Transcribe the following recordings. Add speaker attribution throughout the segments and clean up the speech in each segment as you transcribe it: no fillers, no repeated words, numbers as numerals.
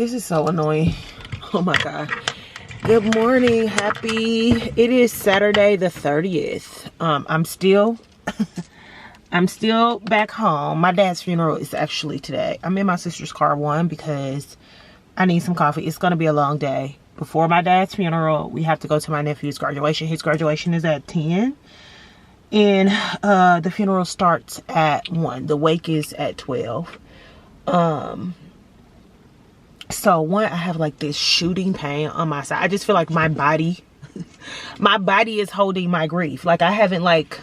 Speaker 1: This is so annoying. Oh my god. Good morning. It is Saturday the 30th. I'm still back home. My dad's funeral is actually today. I'm in my sister's car, because I need some coffee. It's gonna be a long day. Before my dad's funeral, we have to go to my nephew's graduation. His graduation is at 10. And the funeral starts at 1. The wake is at 12. So one, I have like this shooting pain on my side. I just feel like my body is holding my grief. Like I haven't like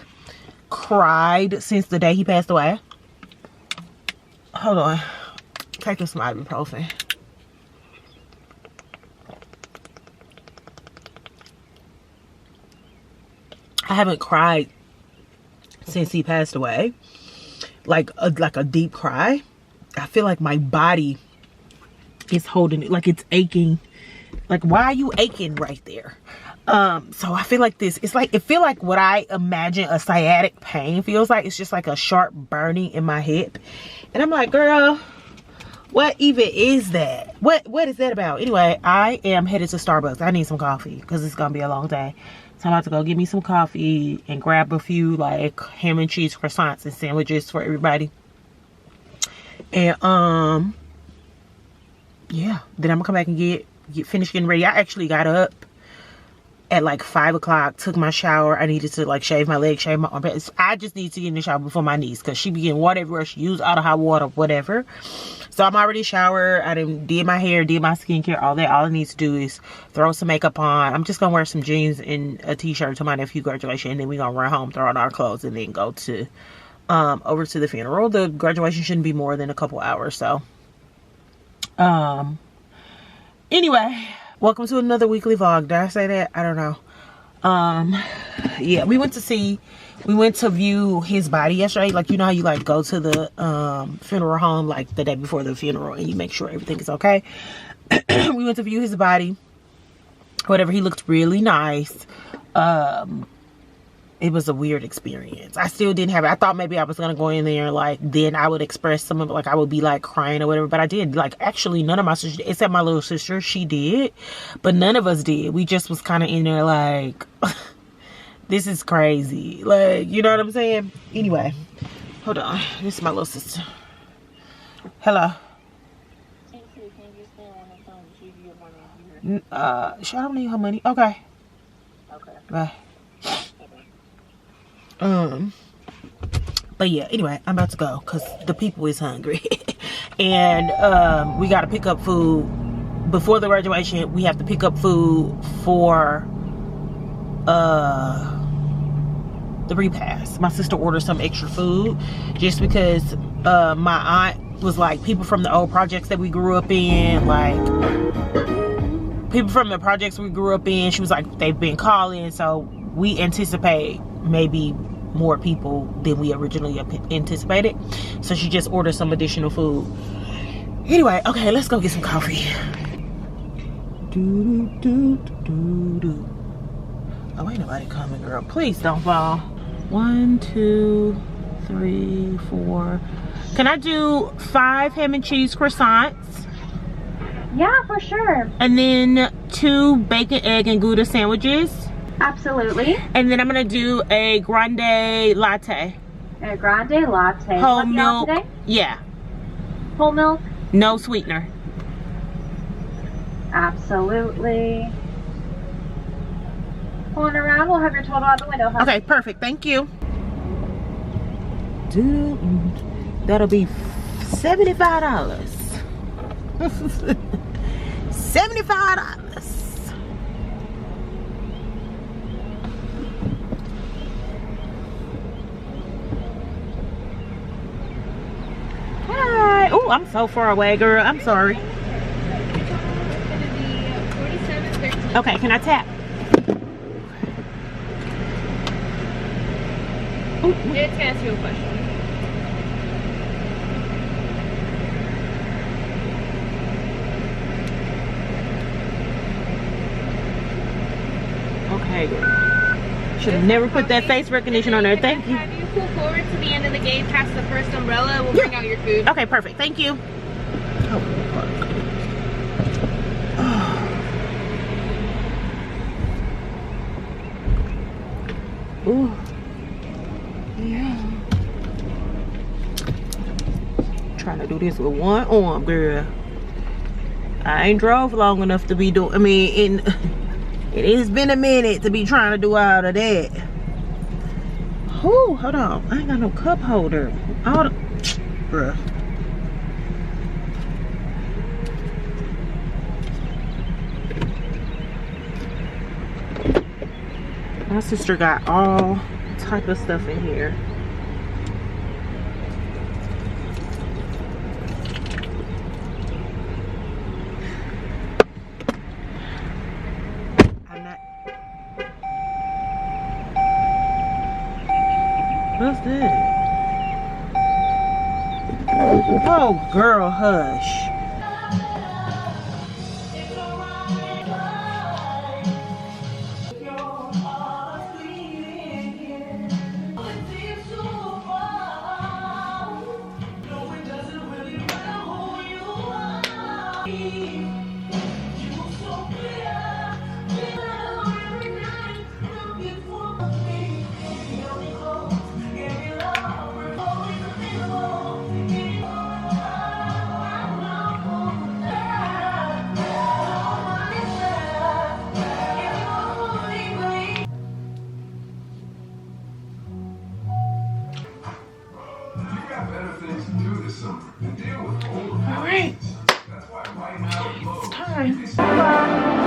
Speaker 1: cried since the day he passed away. Hold on. Take some ibuprofen. I haven't cried since he passed away. Like a deep cry. I feel like my body is holding it, like it's aching. Like, why are you aching right there? So I feel like this, it feel like what I imagine a sciatic pain feels like. It's just like a sharp burning in my hip. And I'm like, girl, what even is that? What is that about? Anyway, I am headed to Starbucks. I need some coffee because it's gonna be a long day. So I'm about to go get me some coffee and grab a few like ham and cheese croissants and sandwiches for everybody. And yeah, then I'm gonna come back and get finished getting ready. I actually got up at like 5 o'clock, took my shower. I needed to like shave my legs, shave my armpits. I just need to get in the shower before my niece, because she be getting water everywhere. She use out of hot water, whatever. So I'm already showered. I did my hair, did my skincare, all that. All I need to do is throw some makeup on. I'm just gonna wear some jeans and a t-shirt to my nephew's graduation, and then we're gonna run home, throw on our clothes, and then go to over to the funeral. The graduation shouldn't be more than a couple hours, so anyway, welcome to another weekly vlog. Did I say that? I don't know. Yeah, we went to view his body yesterday. Like, you know how you like go to the funeral home like the day before the funeral and you make sure everything is okay. We went to view his body, whatever. He looked really nice. It was a weird experience. I still didn't have it. I thought maybe I was gonna go in there, like, then I would express some of it, like I would be like crying or whatever, but I did. Like, actually none of my sisters, except my little sister, she did, but none of us did. We just was kind of in there like this is crazy, like, you know what I'm saying? Anyway, hold on, this is my little sister. Hello. Should I don't need her money? Okay, bye. But yeah, anyway, I'm about to go because the people is hungry. And we got to pick up food before the graduation. We have to pick up food for the repast. My sister ordered some extra food just because my aunt was like, people from the old projects that we grew up in, like people from the projects we grew up in, she was like, they've been calling, so we anticipate maybe more people than we originally anticipated. So she just ordered some additional food. Anyway, okay, let's go get some coffee. Oh, ain't nobody coming, girl. Please don't fall. 1, 2, 3, 4. Can I do 5 ham and cheese croissants?
Speaker 2: Yeah, for sure.
Speaker 1: And then 2 bacon, egg, and Gouda sandwiches.
Speaker 2: Absolutely.
Speaker 1: And then I'm gonna do a grande latte.
Speaker 2: A grande latte.
Speaker 1: Whole milk. Yeah.
Speaker 2: Whole milk?
Speaker 1: No sweetener.
Speaker 2: Absolutely. Pulling around, we'll have your total out the window, huh?
Speaker 1: Okay, perfect. Thank you. That'll be $75. $75. Hi. Oh, I'm so far away, girl. I'm sorry. Okay, can I tap?
Speaker 3: It's to ask you a question.
Speaker 1: Okay, girl. Should have never put that face recognition on there. Thank you.
Speaker 3: Have you pull forward to the end of the gate past the first umbrella? We'll bring out your food.
Speaker 1: Okay, perfect. Thank you. Oh, Ooh. Yeah. Trying to do this with one arm, girl. I ain't drove long enough to be doing, I mean, it has been a minute to be trying to do all of that. Ooh, hold on. I ain't got no cup holder. All the, bruh. My sister got all type of stuff in here. What's that? Oh, girl, hush. All right, it's time.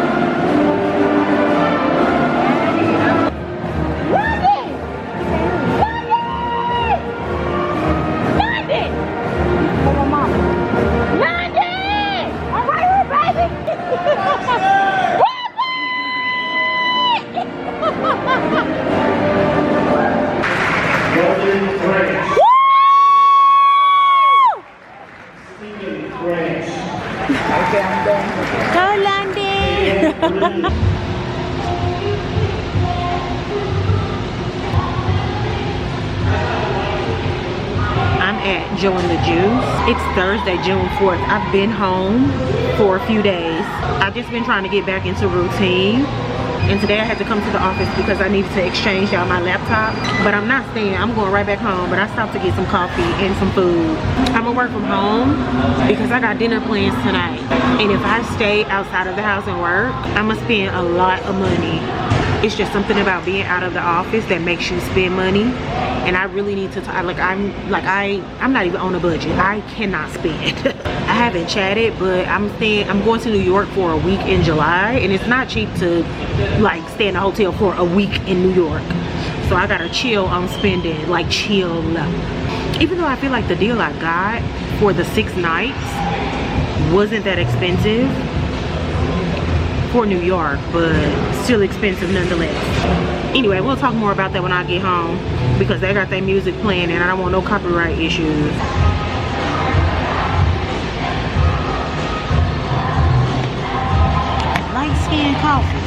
Speaker 1: I'm at Joe and the Juice. It's Thursday, June 4th. I've been home for a few days. I've just been trying to get back into routine. And today I had to come to the office because I needed to exchange out my laptop. But I'm not staying, I'm going right back home. But I stopped to get some coffee and some food. I'm gonna work from home because I got dinner plans tonight. And if I stay outside of the house and work, I'm gonna spend a lot of money. It's just something about being out of the office that makes you spend money. And I really need to talk, I'm not even on a budget. I cannot spend. I haven't chatted, but I'm going to New York for a week in July, and it's not cheap to like stay in a hotel for a week in New York. So I gotta chill on spending, like chill. Even though I feel like the deal I got for the 6 nights wasn't that expensive for New York, but still expensive nonetheless. Anyway, we'll talk more about that when I get home because they got their music playing and I don't want no copyright issues. Light skin coffee.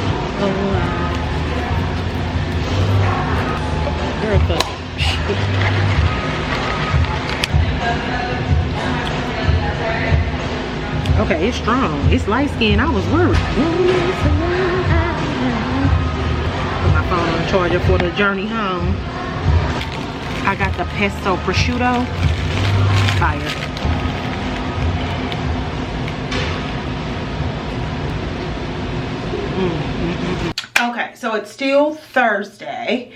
Speaker 1: Okay, it's strong. It's light skin. I was worried. Put my phone on the charger for the journey home. I got the pesto prosciutto. Fire. Okay, so it's still Thursday.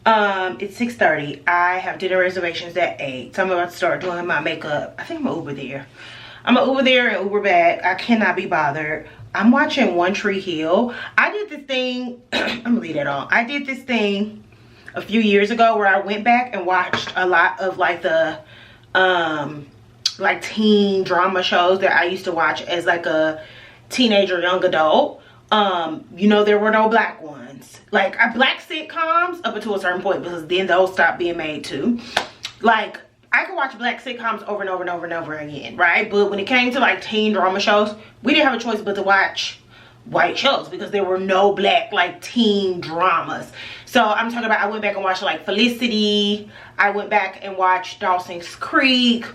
Speaker 1: It's 6:30. I have dinner reservations at 8. So I'm about to start doing my makeup. I think I'm gonna Uber there. I'm gonna Uber there and Uber back. I cannot be bothered. I'm watching One Tree Hill. I did this thing, I'm gonna leave that on. I did this thing a few years ago where I went back and watched a lot of like the like teen drama shows that I used to watch as like a teenager, young adult. You know, there were no black ones. Like black sitcoms up until a certain point because then those stopped being made too. Like I could watch black sitcoms over and over and over and over again, right? But when it came to like teen drama shows, we didn't have a choice but to watch white shows because there were no black like teen dramas. So I'm talking about, I went back and watched like Felicity. I went back and watched Dawson's Creek.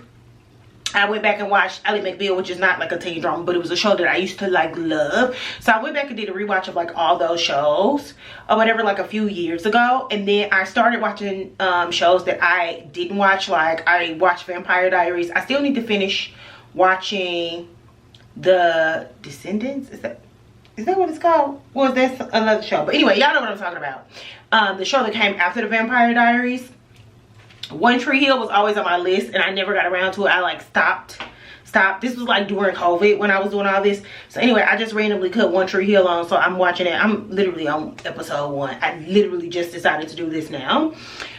Speaker 1: I went back and watched Ally McBeal, which is not like a teen drama, but it was a show that I used to like love. So I went back and did a rewatch of like all those shows or whatever, like a few years ago. And then I started watching shows that I didn't watch. Like I watched Vampire Diaries. I still need to finish watching The Descendants. Is that what it's called? Well, that's another show. But anyway, y'all know what I'm talking about. The show that came after the Vampire Diaries. One Tree Hill was always on my list and I never got around to it. I like stopped. This was like during COVID when I was doing all this. So anyway, I just randomly cut One Tree Hill on, so I'm watching it. I'm literally on episode 1. I literally just decided to do this now.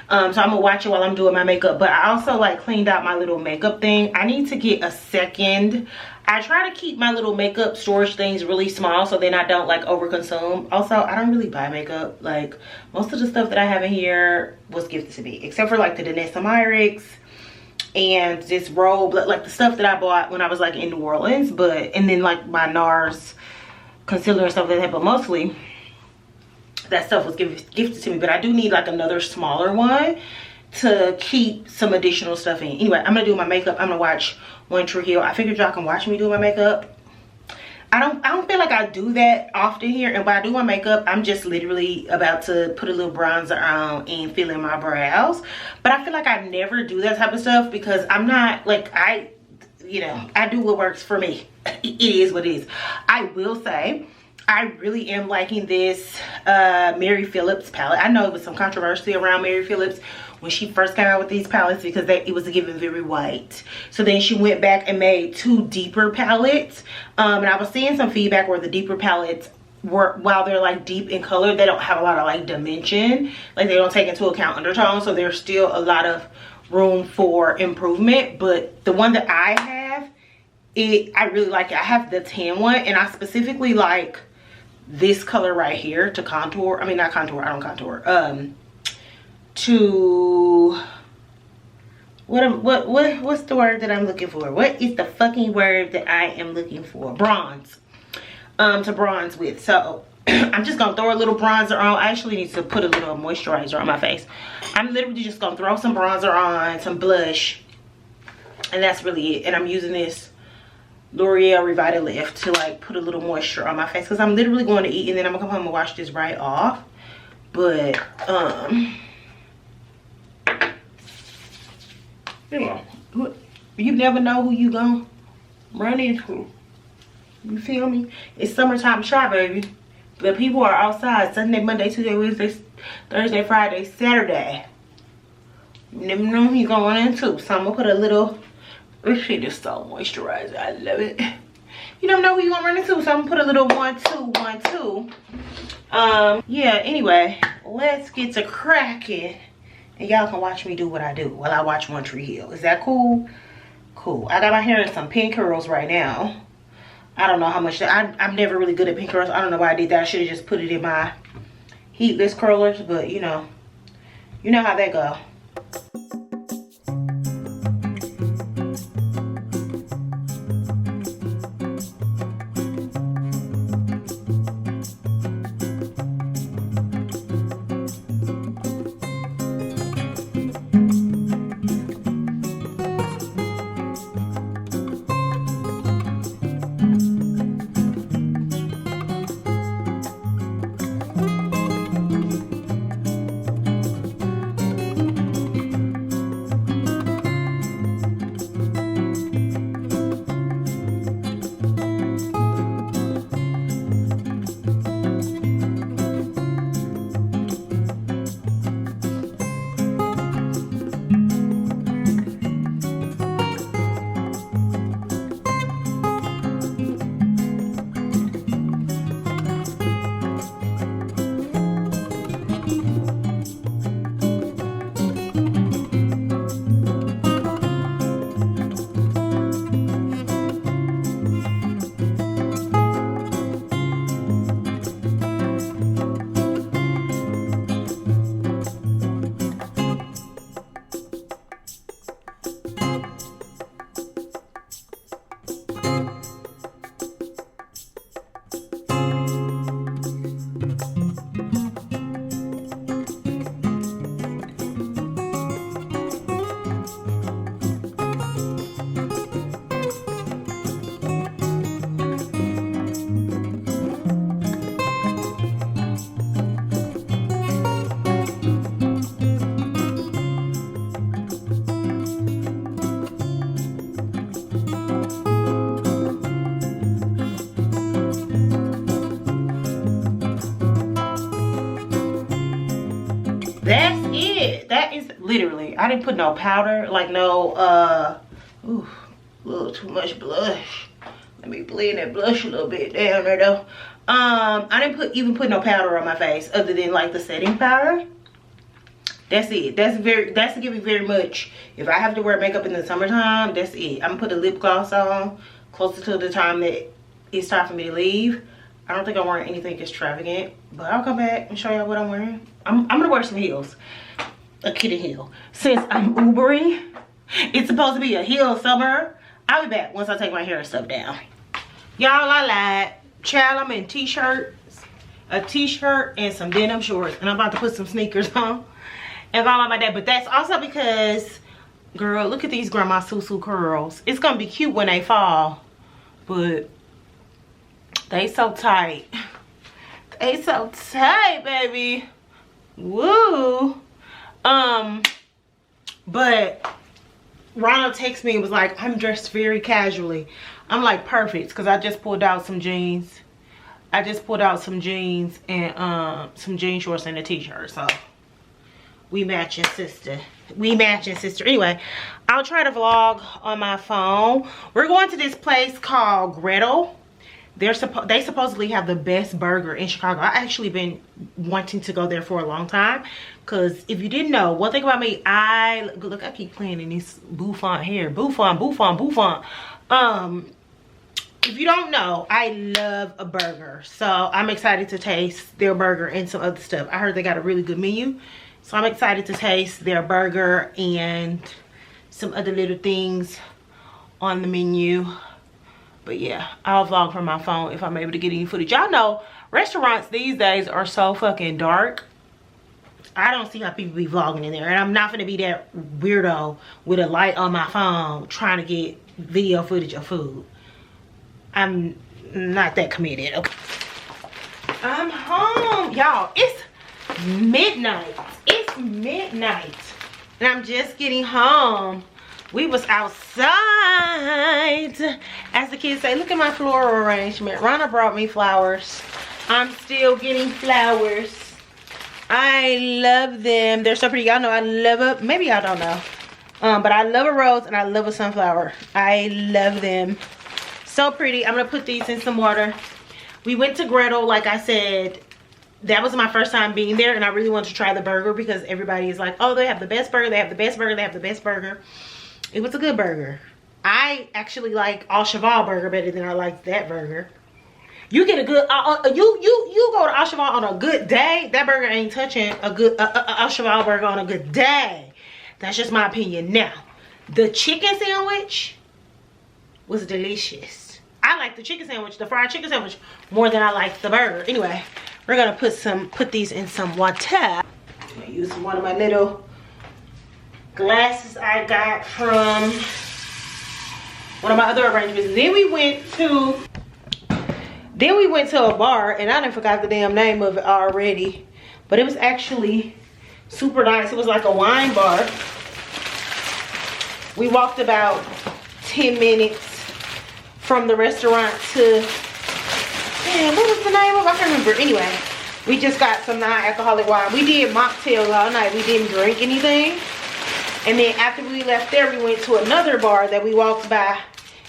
Speaker 1: So I'm gonna watch it while I'm doing my makeup. But I also like cleaned out my little makeup thing. I need to get a second. I try to keep my little makeup storage things really small so then I don't like overconsume. Also, I don't really buy makeup. Like most of the stuff that I have in here was gifted to me, except for like the Danessa Myricks and this robe, like the stuff that I bought when I was like in New Orleans. But and then like my NARS concealer and stuff like that. But mostly that stuff was gifted to me. But I do need like another smaller one to keep some additional stuff in. Anyway, I'm gonna do my makeup. I'm gonna watch One Tree Hill. I figured y'all can watch me do my makeup. I don't feel like I do that often here, and when I do my makeup, I'm just literally about to put a little bronzer on and fill in my brows. But I feel like I never do that type of stuff because I'm not like I do what works for me. It is what it is. I will say I really am liking this Mary Phillips palette. I know it was some controversy around Mary Phillips when she first came out with these palettes because it was given very white. So then she went back and made 2 deeper palettes. And I was seeing some feedback where the deeper palettes were, while they're like deep in color, they don't have a lot of like dimension. Like they don't take into account undertones. So there's still a lot of room for improvement. But the one that I have, I really like it. I have the tan one and I specifically like this color right here to contour. I mean, not contour, I don't contour. To what's the word that I'm looking for? What is the fucking word that I am looking for? Bronze. To bronze with. So I'm just gonna throw a little bronzer on. I actually need to put a little moisturizer on my face. I'm literally just gonna throw some bronzer on, some blush, and that's really it. And I'm using this L'Oreal Revitalift to like put a little moisture on my face because I'm literally going to eat and then I'm gonna come home and wash this right off. But you never know who you gonna run into. You feel me? It's summertime shy, baby. The people are outside Sunday, Monday, Tuesday, Wednesday, Thursday, Friday, Saturday. You never know who you gonna run into. So I'm gonna put a little, this shit is so moisturized. I love it. You don't know who you gonna run into, so I'm gonna put a little 1, 2, 1, 2. Yeah, anyway, let's get to cracking. And y'all can watch me do what I do while I watch One Tree Hill. Is that cool? Cool. I got my hair in some pin curls right now. I don't know how much I'm never really good at pin curls. I don't know why I did that. I should have just put it in my heatless curlers, but you know how that go. that's it. That is literally, I didn't put no powder, like no ooh, a little too much blush. Let me blend that blush a little bit down there though. I didn't even put no powder on my face other than like the setting powder. That's it. That's to give me very much. If I have to wear makeup in the summertime, that's it. I'm gonna put a lip gloss on closer to the time that it's time for me to leave. I don't think I'm wearing anything extravagant, but I'll come back and show y'all what I'm wearing. I'm gonna wear some heels, a kitty heel. Since I'm Ubering, it's supposed to be a heel summer. I'll be back once I take my hair and stuff down. Y'all, I lied. Child, I'm in t-shirts, a t-shirt and some denim shorts, and I'm about to put some sneakers on and all like that. But that's also because, girl, look at these grandma susu curls. It's gonna be cute when they fall, but they so tight. They so tight, baby. Woo. But Ronald texted me and was like, I'm dressed very casually. I'm like, perfect, because I just pulled out some jeans. I just pulled out some jeans and some jean shorts and a t-shirt. So we matching, sister. We matching, sister. Anyway, I'll try to vlog on my phone. We're going to this place called Gretel. They supposedly have the best burger in Chicago. I actually been wanting to go there for a long time, because if you didn't know, one thing about me, look, I keep playing in this bouffant hair. Bouffant. If you don't know, I love a burger, so I'm excited to taste their burger and some other stuff. I heard they got a really good menu, so I'm excited to taste their burger and some other little things on the menu. But yeah, I'll vlog from my phone if I'm able to get any footage. Y'all know restaurants these days are so fucking dark. I don't see how people be vlogging in there, and I'm not gonna be that weirdo with a light on my phone trying to get video footage of food. I'm not that committed. Okay, I'm home, y'all. It's midnight. It's midnight, and I'm just getting home. We was outside, as the kids say. Look at my floral arrangement. Rana brought me flowers. I'm still getting flowers. I love them. They're so pretty. Y'all know I love it. Maybe y'all don't know. But I love a rose and I love a sunflower. I love them. So pretty. I'm going to put these in some water. We went to Gretel, like I said. That was my first time being there, and I really wanted to try the burger because everybody is like, oh, they have the best burger. They have the best burger. They have the best burger. It was a good burger. I actually like Al Cheval burger better than I like that burger. You get a good you go to Al Cheval on a good day. That burger ain't touching a good Al Cheval burger on a good day. That's just my opinion. Now, the chicken sandwich was delicious. I like the chicken sandwich, the fried chicken sandwich, more than I like the burger. Anyway, we're gonna put these in some water. I'm gonna use one of my little glasses I got from one of my other arrangements. Then we went to a bar, and I done forgot the damn name of it already, but it was actually super nice. It was like a wine bar. We walked about 10 minutes from the restaurant to, man, what was the name of it? I can't remember. Anyway, we just got some non-alcoholic wine. We did mocktails all night. We didn't drink anything. And then after we left there, we went to another bar that we walked by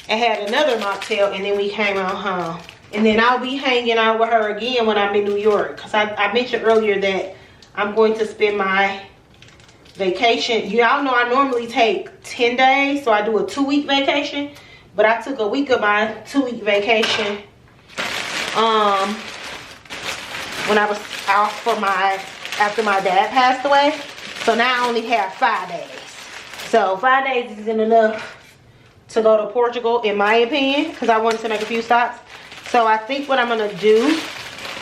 Speaker 1: and had another mocktail, and then we came on home. And then I'll be hanging out with her again when I'm in New York, because I mentioned earlier that I'm going to spend my vacation. Y'all know I normally take 10 days, so I do a 2-week vacation, but I took a week of my 2-week vacation when I was off for after my dad passed away. So now I only have 5 days. So 5 days isn't enough to go to Portugal, in my opinion, because I wanted to make a few stops. So I think what I'm gonna do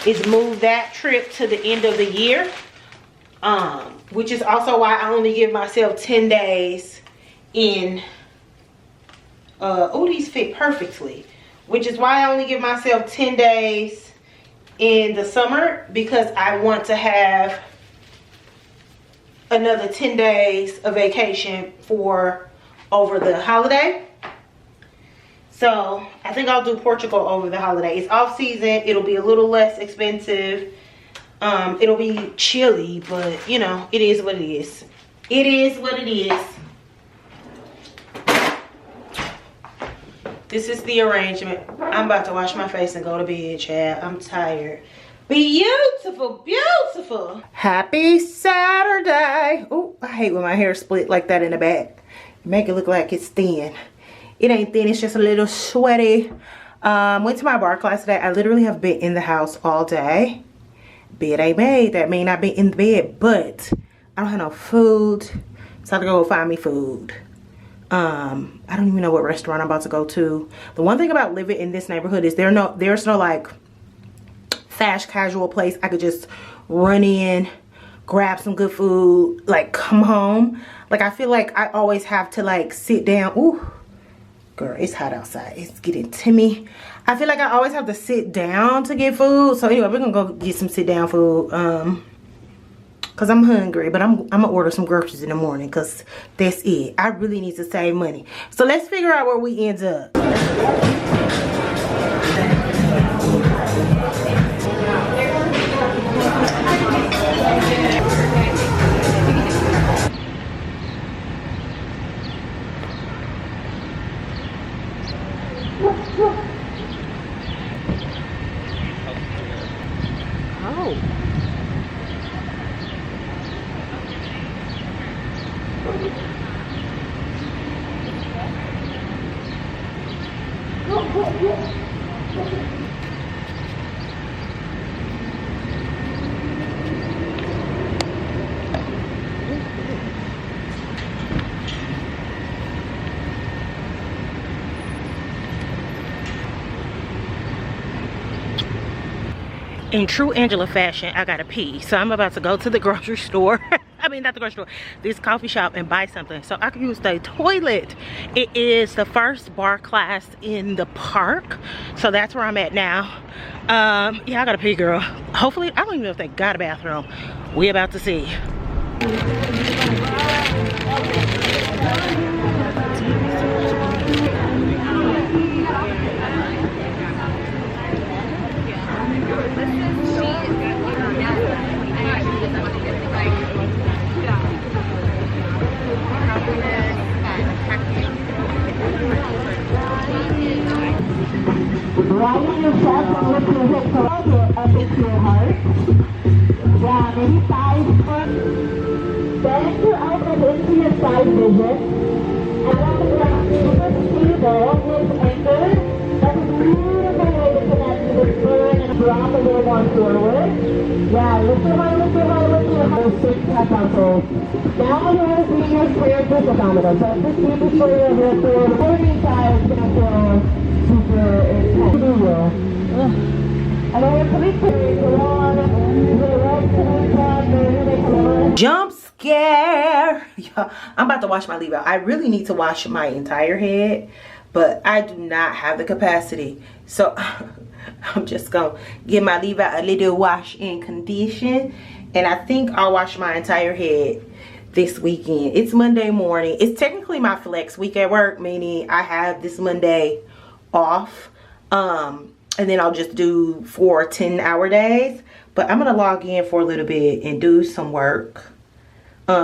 Speaker 1: is move that trip to the end of the year, which is also why I only give myself 10 days in, oh, these fit perfectly, which is why I only give myself 10 days in the summer, because I want to have another 10 days of vacation for over the holiday. So I think I'll do Portugal over the holiday. It's off season. It'll be a little less expensive. It'll be chilly, but you know, it is what it is. It is what it is. This is the arrangement. I'm about to wash my face and go to bed, Chad. I'm tired. Beautiful, beautiful. Happy Saturday. Oh, I hate when my hair split like that in the back. Make it look like it's thin. It ain't thin, it's just a little sweaty. Went to my bar class today. I literally have been in the house all day. Bed ain't made. That mean I've been in the bed, but I don't have no food. So I have to go find me food. I don't even know what restaurant I'm about to go to. The one thing about living in this neighborhood is there's no like fast casual place I could just run in, grab some good food, like come home. Like I feel like I always have to like sit down. Ooh, girl, it's hot outside. It's getting to me. I feel like I always have to sit down to get food. So anyway, we're gonna go get some sit down food. Cause I'm hungry, but I'm gonna order some groceries in the morning cause that's it. I really need to save money. So let's figure out where we end up. In true Angela fashion, I gotta pee. So I'm about to go to the grocery store. I mean, not the grocery store, this coffee shop and buy something so I can use the toilet. It is the first bar class in the park. So that's where I'm at now. Yeah, I gotta pee, girl. Hopefully, I don't even know if they got a bathroom. We about to see.
Speaker 4: Riding yourself and lift your hips a little bit up into your heart. Yeah, maybe thighs first. Bend your elbows into your side vision. And walk the ground super stable, hips anchored. That's a beautiful way to connect to the spine and drop a little more forward. Yeah, lift your heart, lift your heart, lift your heart. 6 count. Now you're going to see your square discometer. So just keep the shoulder a bit forward. The morning side is going to feel super intense. And then we're coming to
Speaker 1: Jump scare. Yeah, I'm about to wash my leave out. I really need to wash my entire head, but I do not have the capacity. So I'm just gonna give my leave out a little wash and condition. And I think I'll wash my entire head this weekend. It's Monday morning. It's technically my flex week at work, meaning I have this Monday off. And then I'll just do 4 10-hour days. But I'm gonna log in for a little bit and do some work.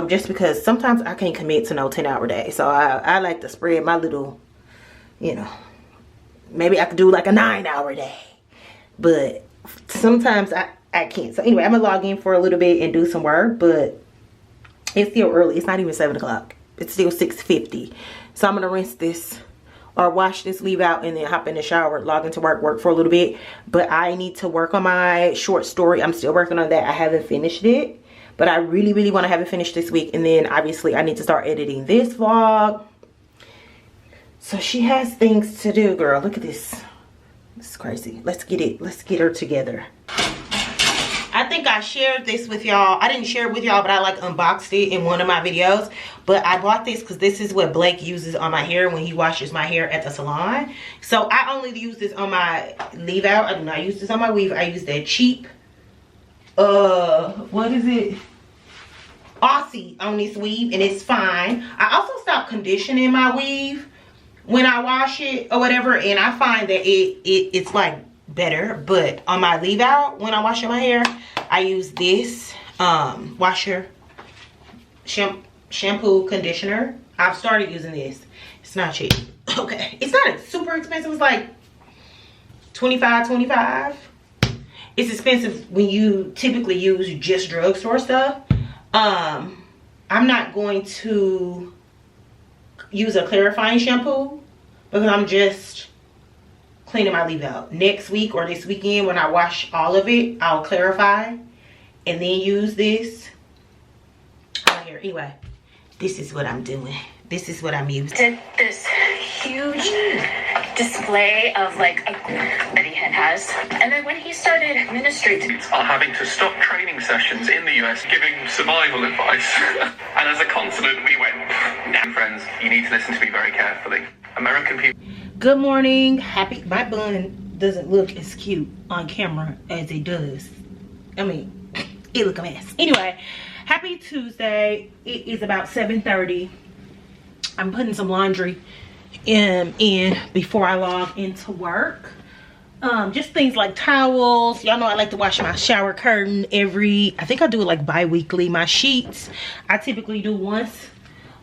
Speaker 1: Just because sometimes I can't commit to no 10-hour day. So I like to spread my little, you know, maybe I could do like a 9-hour day. But sometimes I can't. So anyway, I'm gonna log in for a little bit and do some work. But it's still early. It's not even 7 o'clock. It's still 6:50. So I'm gonna rinse this or wash this leave out and then hop in the shower, log into work for a little bit. But I need to work on my short story. I'm still working on that. I haven't finished it, but I really want to have it finished this week. And then obviously I need to start editing this vlog. So she has things to do, girl. Look at this. This is crazy. Let's get her together. I think I shared this with y'all. I didn't share it with y'all, but I like unboxed it in one of my videos. But I bought this because this is what Blake uses on my hair when he washes my hair at the salon. So I only use this on my leave out. I do not use this on my weave. I use that cheap, what is it? Aussie on this weave, and it's fine. I also stopped conditioning my weave when I wash it or whatever, and I find that it's like better. But on my leave out, when I'm washing my hair, I use this washer shampoo conditioner. I've started using this. It's not cheap. Okay, it's not super expensive. It's like $25. It's expensive when you typically use just drugstore stuff. I'm not going to use a clarifying shampoo because I'm just cleaning my leave out. Next week or this weekend when I wash all of it, I'll clarify and then use this on here. Anyway, this is what I'm doing. This is what I'm using.
Speaker 5: Did this huge display of like a that he has, and then when he started ministry
Speaker 6: are having to stop training sessions in the US giving survival advice. And as a continent we went, nah, friends, you need to listen to me very carefully. American people.
Speaker 1: Good morning. Happy. My bun doesn't look as cute on camera as it does. I mean, it look a mess. Anyway, happy Tuesday. It is about 7:30. I'm putting some laundry in before I log into work. Just things like towels. Y'all know I like to wash my shower curtain I think I do it like bi-weekly. My sheets, I typically do once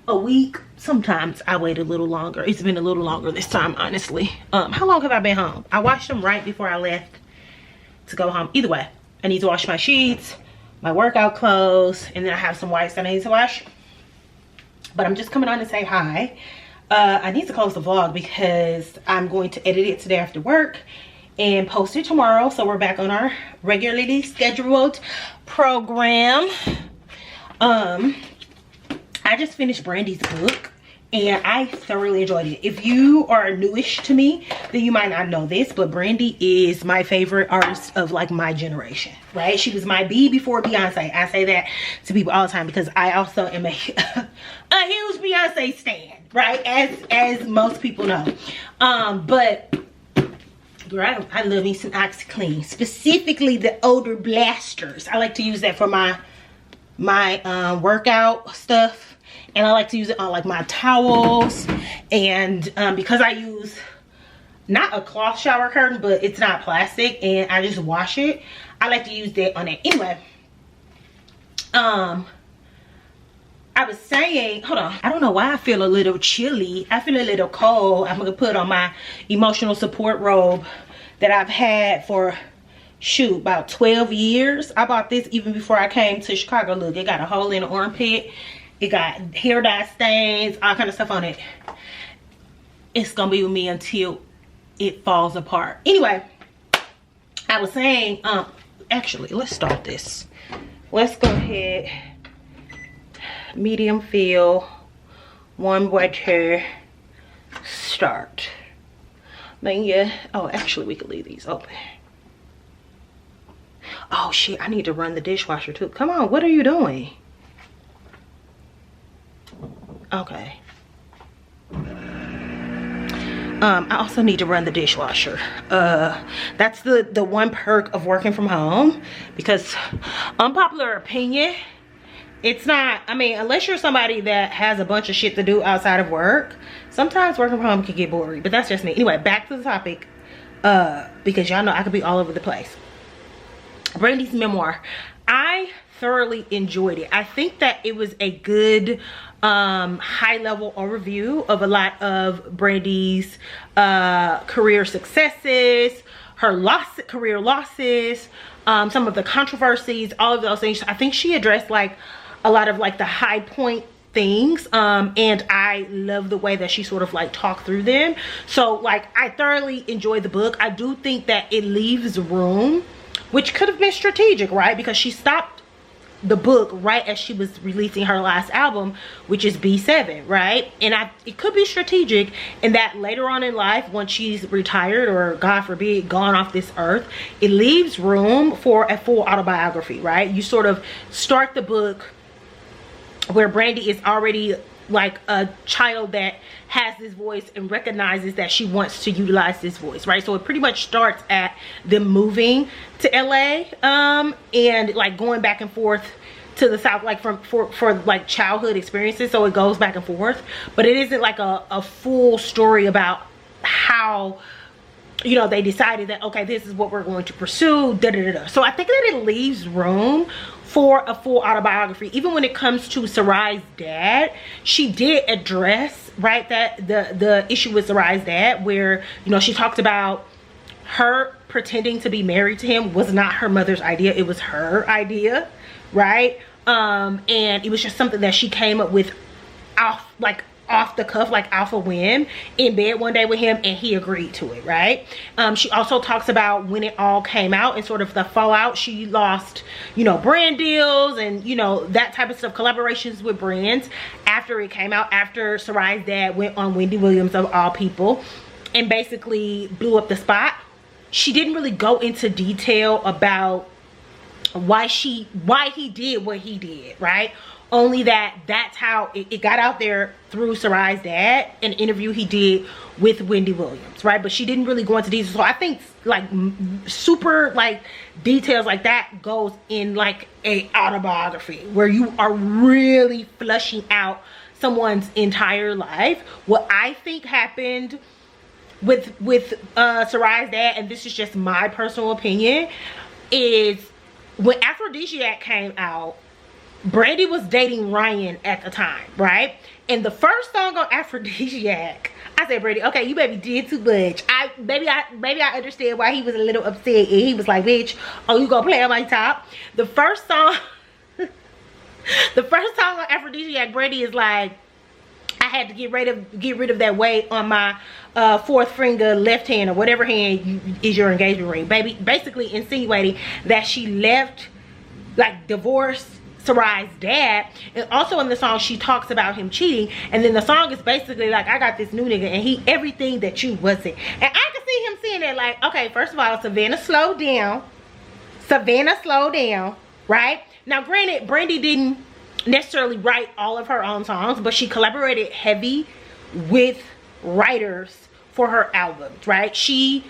Speaker 1: a week. Sometimes I wait a little longer. It's been a little longer this time, honestly. How long have I been home? I washed them right before I left to go home. Either way, I need to wash my sheets, my workout clothes, and then I have some whites that I need to wash. But I'm just coming on to say hi. I need to close the vlog because I'm going to edit it today after work and post it tomorrow. So we're back on our regularly scheduled program. I just finished Brandy's book and I thoroughly enjoyed it. If you are newish to me, then you might not know this, but Brandy is my favorite artist of like my generation, right? She was my B before Beyonce. I say that to people all the time because I also am a huge Beyonce stan, right? As most people know. But girl, I love me some OxyClean, specifically the odor blasters. I like to use that for my workout stuff. And I like to use it on like my towels. And because I use not a cloth shower curtain, but it's not plastic and I just wash it, I like to use that on it. Anyway, I was saying, hold on, I don't know why I feel a little chilly. I feel a little cold. I'm gonna put on my emotional support robe that I've had for shoot about 12 years. I bought this even before I came to Chicago. Look, it got a hole in the armpit. It got hair dye stains, all kind of stuff on it. It's gonna be with me until it falls apart. Anyway, I was saying, actually, let's start this. Let's go ahead. Medium feel, warm water, start. Then yeah, oh, actually we could leave these open. Oh shit, I need to run the dishwasher too. Come on, what are you doing? Okay. I also need to run the dishwasher. That's the one perk of working from home, because unpopular opinion, it's not, I mean, unless you're somebody that has a bunch of shit to do outside of work, sometimes working from home can get boring, but that's just me. Anyway, back to the topic, because y'all know I could be all over the place. Brandy's memoir, I thoroughly enjoyed it. I think that it was a good high-level overview of a lot of Brandy's career successes, her career losses, some of the controversies, all of those things. I think she addressed like a lot of like the high point things, and I love the way that she sort of like talked through them. So like I thoroughly enjoyed the book. I do think that it leaves room, which could have been strategic, right? Because she stopped the book right as she was releasing her last album, which is B7, right? And it could be strategic in that later on in life, once she's retired or God forbid gone off this earth, it leaves room for a full autobiography, right? You sort of start the book where Brandy is already like a child that has this voice and recognizes that she wants to utilize this voice, right? So it pretty much starts at them moving to LA and like going back and forth to the South, like for like childhood experiences. So it goes back and forth, but it isn't like a full story about how you know, they decided that, okay, this is what we're going to pursue, da da da da. So I think that it leaves room for a full autobiography. Even when it comes to Sarai's dad, she did address, right, that the issue with Sarai's dad, where, you know, she talked about her pretending to be married to him was not her mother's idea, it was her idea, right? And it was just something that she came up with off the cuff, like off a whim, in bed one day with him, and he agreed to it, right? She also talks about when it all came out and sort of the fallout. She lost, you know, brand deals and, you know, that type of stuff, collaborations with brands after it came out, after Sarai's dad went on Wendy Williams of all people and basically blew up the spot. She didn't really go into detail about why he did what he did, right? Only that that's how it got out there through Sarai's dad, an interview he did with Wendy Williams, right? But she didn't really go into details. So I think like super like details like that goes in like a autobiography where you are really fleshing out someone's entire life. What I think happened with Sarai's dad, and this is just my personal opinion, is when Aphrodisiac came out, Brandy was dating Ryan at the time, right? And the first song on Aphrodisiac, I said, Brandy, okay, you baby did too much. Maybe I understand why he was a little upset, and he was like, bitch, oh, you gonna play on my top? The first song on Aphrodisiac, Brandy is like, I had to get rid of that weight on my fourth finger, left hand, or whatever hand is your engagement ring. Baby, basically insinuating that she left, like, divorced Sarai's dad. And also in the song she talks about him cheating, and then the song is basically like, I got this new nigga and he everything that you wasn't. And I can see him saying that, like, okay, first of all, Savannah, slow down. Savannah, slow down, right? Now granted, Brandy didn't necessarily write all of her own songs, but she collaborated heavy with writers for her albums, right? She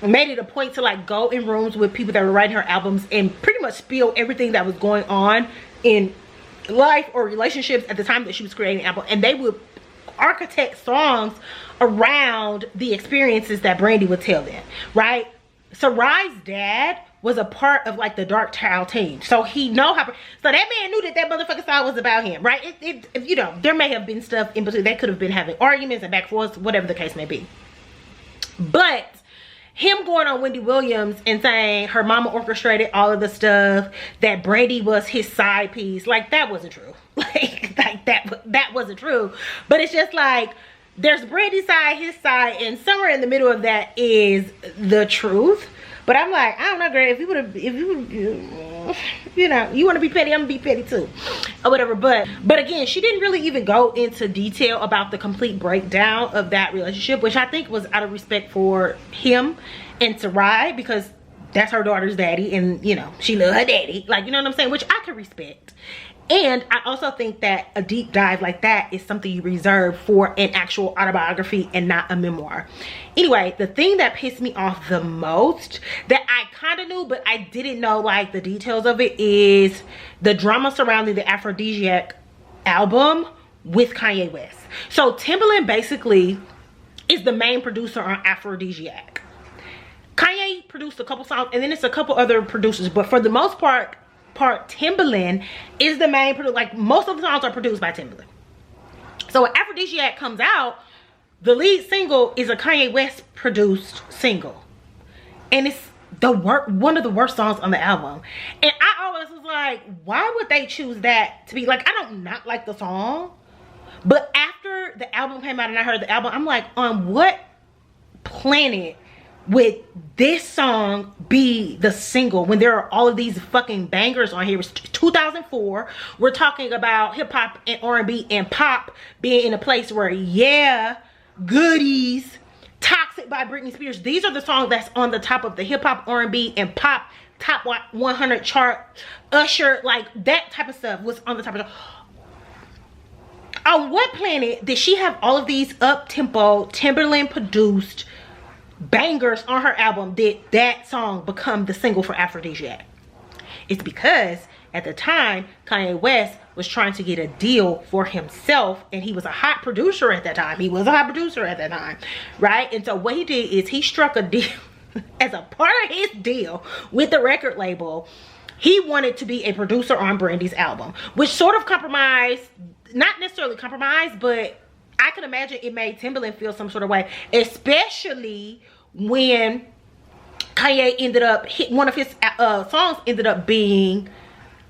Speaker 1: made it a point to like go in rooms with people that were writing her albums and pretty much spill everything that was going on in life or relationships at the time that she was creating an album, and they would architect songs around the experiences that Brandy would tell them, right? Sarai's dad was a part of like the Dark Child team, so he know how. So that man knew that that motherfucking song was about him, right? You know, there may have been stuff in between. They could have been having arguments and back and forth, whatever the case may be. But him going on Wendy Williams and saying her mama orchestrated all of the stuff, that Brandy was his side piece, like that wasn't true. like that wasn't true. But it's just like, there's Brandy's side, his side, and somewhere in the middle of that is the truth. But I'm like, I don't know, girl, if you would, you know, you want to be petty, I'm gonna be petty too, or whatever. But again, she didn't really even go into detail about the complete breakdown of that relationship, which I think was out of respect for him and Sarai, because that's her daughter's daddy, and you know, she loved her daddy, like, you know what I'm saying, which I can respect. And I also think that a deep dive like that is something you reserve for an actual autobiography and not a memoir. Anyway, the thing that pissed me off the most, that I kind of knew but I didn't know like the details of it, is the drama surrounding the Aphrodisiac album with Kanye West. So Timbaland basically is the main producer on Aphrodisiac. Kanye produced a couple songs, and then it's a couple other producers, but for the most part Timbaland is the main producer. Like, most of the songs are produced by Timbaland. So when Aphrodisiac comes out, the lead single is a Kanye West produced single, and it's one of the worst songs on the album. And I always was like, why would they choose that to be, like, I don't not like the song, but after the album came out and I heard the album, I'm like, on what planet would this song be the single when there are all of these fucking bangers on here? It's 2004. We're talking about hip-hop and R&B and pop being in a place where, yeah, Goodies, Toxic by Britney Spears, these are the songs that's on the top of the hip-hop, R&B, and pop top 100 chart. Usher, like that type of stuff was on the top of the... On what planet did she have all of these up-tempo, Timbaland produced bangers on her album did that song become the single for Aphrodisiac? It's because at the time, Kanye West was trying to get a deal for himself, and he was a hot producer at that time. Right? And so what he did is he struck a deal as a part of his deal with the record label. He wanted to be a producer on Brandy's album, which sort of compromised, not necessarily compromised, but I can imagine it made Timbaland feel some sort of way, especially when Kanye ended up, one of his songs ended up being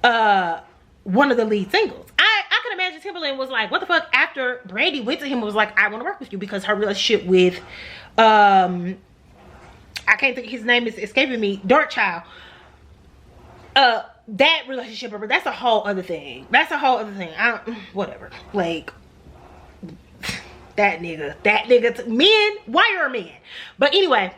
Speaker 1: one of the lead singles. I can imagine Timbaland was like, what the fuck, after Brandy went to him and was like, I want to work with you, because her relationship with, I can't think, his name is escaping me, Darkchild. That relationship, that's a whole other thing. Whatever. Like, that nigga, men, why are men? But anyway,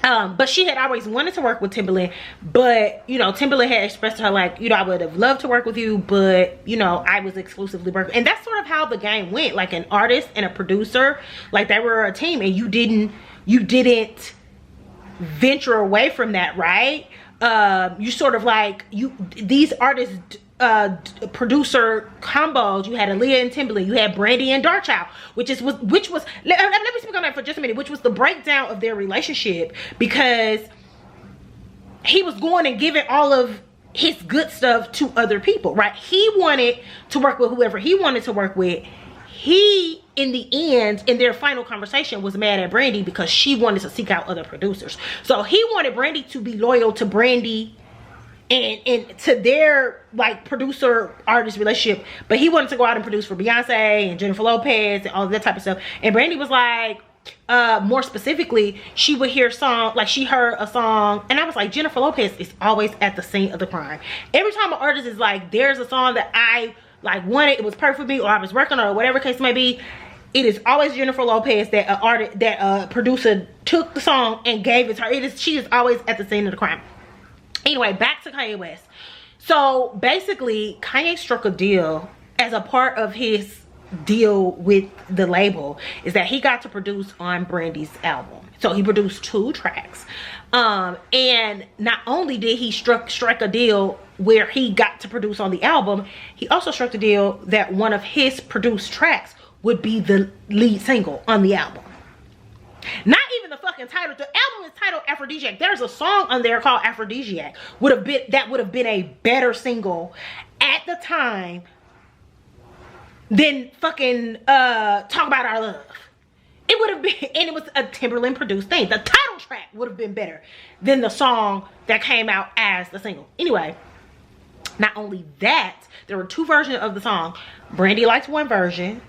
Speaker 1: but she had always wanted to work with Timbaland, but you know, Timbaland had expressed to her like, you know, I would have loved to work with you, but you know, I was exclusively working. And that's sort of how the game went. Like, an artist and a producer, like, they were a team, and you didn't venture away from that, right? You sort of like, these artists producer combos, you had Aaliyah and Timbaland, you had Brandy and Darkchild, which was let me speak on that for just a minute, which was the breakdown of their relationship, because he was going and giving all of his good stuff to other people, right? He wanted to work with whoever he wanted to work with. He, in the end, in their final conversation, was mad at Brandy because she wanted to seek out other producers. So he wanted Brandy to be loyal to Brandy and to their like producer artist relationship, but he wanted to go out and produce for Beyonce and Jennifer Lopez and all that type of stuff. And Brandy was like, more specifically, she would hear song, like she heard a song, and I was like, Jennifer Lopez is always at the scene of the crime. Every time an artist is like, there's a song that I like wanted, it was perfect for me, or I was working on, or whatever case may be, it is always Jennifer Lopez that a producer took the song and gave it to her. She is always at the scene of the crime. Anyway, back to Kanye West. So basically, Kanye struck a deal as a part of his deal with the label, is that he got to produce on Brandy's album. So he produced 2 tracks. And not only did he strike a deal where he got to produce on the album, he also struck a deal that one of his produced tracks would be the lead single on the album. Not even the fucking title. The album is titled Aphrodisiac. There's a song on there called Aphrodisiac. That would have been a better single at the time than fucking Talk About Our Love. It would have been, and it was a Timbaland produced thing. The title track would have been better than the song that came out as the single. Anyway, not only that, there were 2 versions of the song. Brandy liked one version,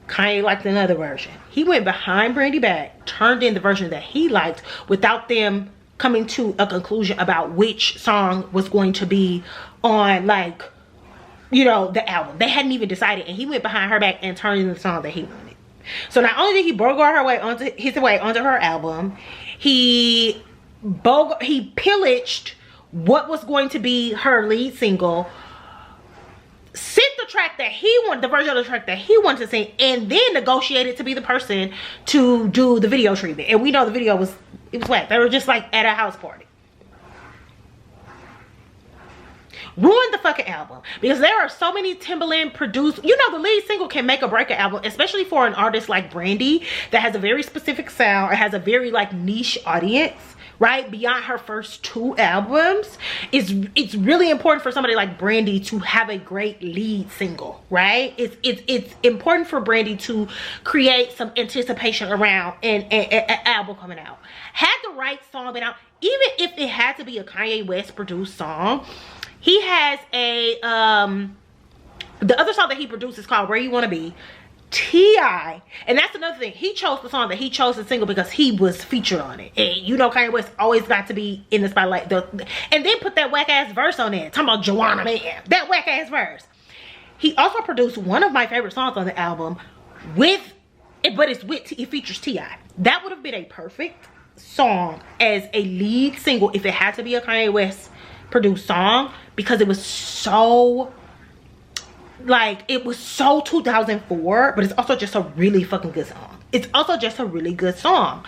Speaker 1: Kanye liked another version. He went behind Brandy back, turned in the version that he liked without them coming to a conclusion about which song was going to be on, like, you know, the album. They hadn't even decided, and he went behind her back and turned in the song that he wanted. So not only did he burglarize his way onto her album, he pillaged what was going to be her lead single, sent the track that he wanted, the version of the track that he wanted to sing, and then negotiated to be the person to do the video treatment. And we know the video was whack. They were just like at a house party. Ruined the fucking album, because there are so many Timbaland produced, you know, the lead single can make or break an album, especially for an artist like Brandy that has a very specific sound or has a very like niche audience, right? Beyond her first 2 albums, it's really important for somebody like Brandy to have a great lead single, right? It's important for Brandy to create some anticipation around an album coming out. Had the right song been out, even if it had to be a Kanye West produced song, he has a the other song that he produced is called Where You Want to Be. T.I., and that's another thing, he chose the song that he chose the single because he was featured on it. And you know, Kanye West always got to be in the spotlight, and then put that whack ass verse on there talking about Joanna Man, that whack ass verse. He also produced one of my favorite songs on the album it features T.I. That would have been a perfect song as a lead single if it had to be a Kanye West produced song, because it was so, like, it was so 2004, but it's also just a really fucking good song. It's also just a really good song.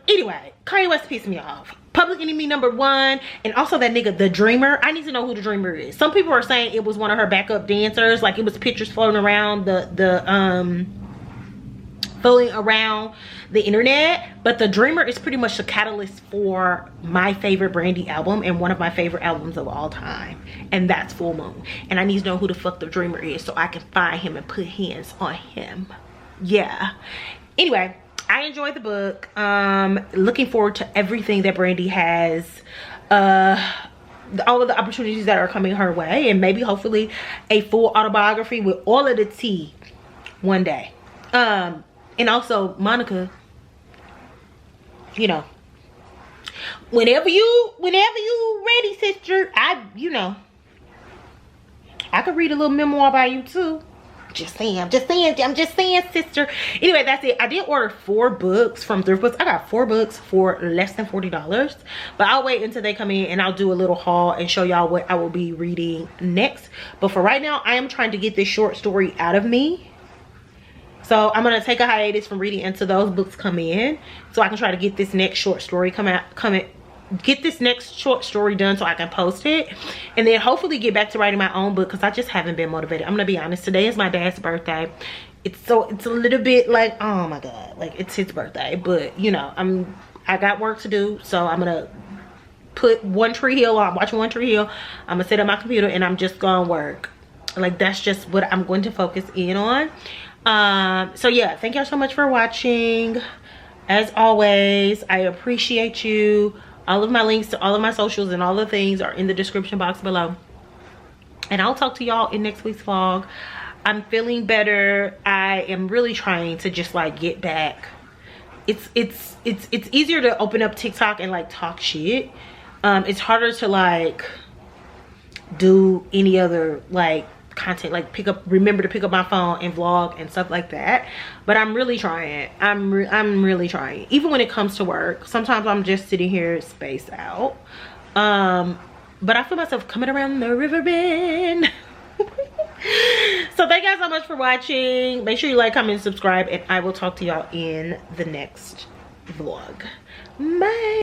Speaker 1: Anyway, Kanye West pissed me off. Public Enemy #1, and also that nigga The Dreamer. I need to know who The Dreamer is. Some people are saying it was one of her backup dancers, like it was pictures floating around floating around the internet. But The Dreamer is pretty much the catalyst for my favorite Brandy album and one of my favorite albums of all time, and that's Full Moon. And I need to know who the fuck The Dreamer is so I can find him and put hands on him. Yeah. Anyway, I enjoyed the book. Looking forward to everything that Brandy has, all of the opportunities that are coming her way, and maybe hopefully a full autobiography with all of the tea one day. And also Monica, you know, whenever you ready, sister, I could read a little memoir by you too. I'm just saying, sister. Anyway, that's it. I did order 4 books from Thrift Books. I got 4 books for less than $40, but I'll wait until they come in and I'll do a little haul and show y'all what I will be reading next. But for right now, I am trying to get this short story out of me, so I'm gonna take a hiatus from reading until those books come in, so I can try to get this next short story get this next short story done so I can post it, and then hopefully get back to writing my own book, because I just haven't been motivated. I'm gonna be honest, today is my dad's birthday. It's a little bit like, oh my god, like it's his birthday, but you know, I got work to do, so I'm gonna put One Tree Hill on, watch One Tree Hill. I'm gonna sit at my computer and I'm just gonna work. Like that's just what I'm going to focus in on. So yeah, thank y'all so much for watching. As always, I appreciate you. All of my links to all of my socials and all the things are in the description box below, and I'll talk to y'all in next week's vlog. I'm feeling better. I am really trying to just like get back. It's easier to open up TikTok and like talk shit. It's harder to like do any other like content, like remember to pick up my phone and vlog and stuff like that. But I'm really trying. I'm really trying. Even when it comes to work, sometimes I'm just sitting here spaced out. But I feel myself coming around the river bend. So thank you guys so much for watching. Make sure you like, comment, and subscribe, and I will talk to y'all in the next vlog. Bye.